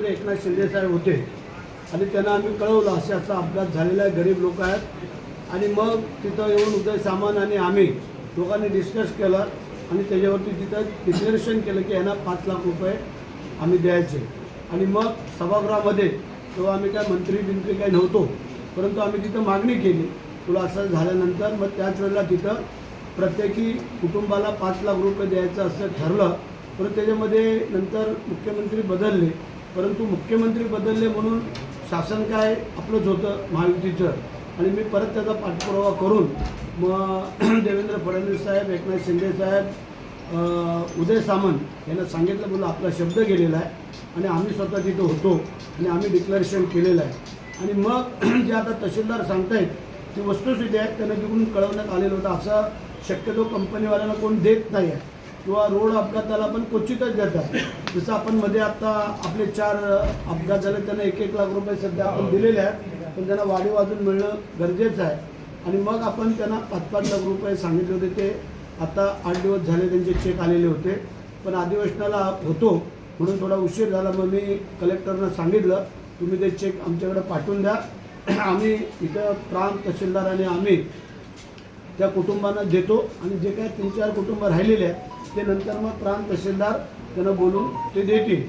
एकनाथ शिंदे साहेब होते आणि त्यांना आम्ही कळवलं असा अपघात झालेला आहे, गरीब लोक आहेत. आणि मग तिथं येऊन उदय सामंत आणि आम्ही दोघांनी डिस्कस केलं आणि त्याच्यावरती तिथं डिक्लेरेशन केलं की यांना 5 लाख रुपये आम्ही द्यायचे. आणि मग सभागृहामध्ये तेव्हा आम्ही काय मंत्री काही नव्हतो, परंतु आम्ही तिथं मागणी केली. तुला असं झाल्यानंतर मग त्याच वेळेला तिथं प्रत्येकी कुटुंबाला 5 लाख रुपये द्यायचं असं ठरलं. परंतु त्याच्यामध्ये नंतर मुख्यमंत्री बदलले, परंतु मुख्यमंत्री बदलले म्हणून शासन काय आपलंच होतं महायुतीचं. आणि मी परत त्याचा पाठपुरावा करून मग देवेंद्र फडणवीस साहेब, एकनाथ शिंदे साहेब, उदय सामंत यांना सांगितलं, बोला आपला शब्द गेलेला आहे आणि आम्ही स्वतः तिथं होतो आणि आम्ही डिक्लेरेशन केलेलं आहे. आणि मग जे आता तहसीलदार सांगतायत ती वस्तुस्थिती आहे, त्यांना तिकडून कळवण्यात आलेलं होतं. असं शक्यतो कंपनीवाल्यांना कोण देत नाही आहे किंवा रोड अपघाताला पण क्वचितच देतात. जसं आपण मध्ये आत्ता आपले 4 अपघात झाले, त्यांना 1-1 लाख रुपये सध्या आपण दिलेले आहेत, पण त्यांना वाढीव अजून मिळणं गरजेचं आहे. आणि मग आपण त्यांना 5-5 लाख रुपये सांगितले होते. ते आता 8 दिवस झाले त्यांचे चेक आलेले होते, पण अधिवेशनाला होतो म्हणून थोडा उशीर झाला. मग मी कलेक्टरना सांगितलं, तुम्ही ते चेक आमच्याकडे पाठवून द्या, आम्ही इथं प्रांत तहसीलदार आणि आम्ही त्या कुटुंबांना देतो आणि जे काय 3-4 कुटुंब राहिलेले आहेत ते नंतर मग प्रांत तहसीलदार त्यांना बोलून ते देतील.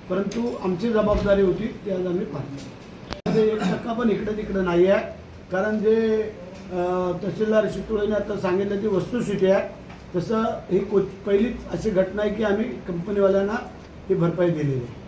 परंतु आमची जबाबदारी होती ती आज आम्ही पाहतो. 1% पण इकडे तिकडे नाही आहे, कारण जे तहसीलदार शितोळेने आता सांगितलं ती वस्तुस्थिती आहे. तसं ही पहिलीच अशी घटना आहे की आम्ही कंपनीवाल्यांना ही भरपाई दिलेली आहे.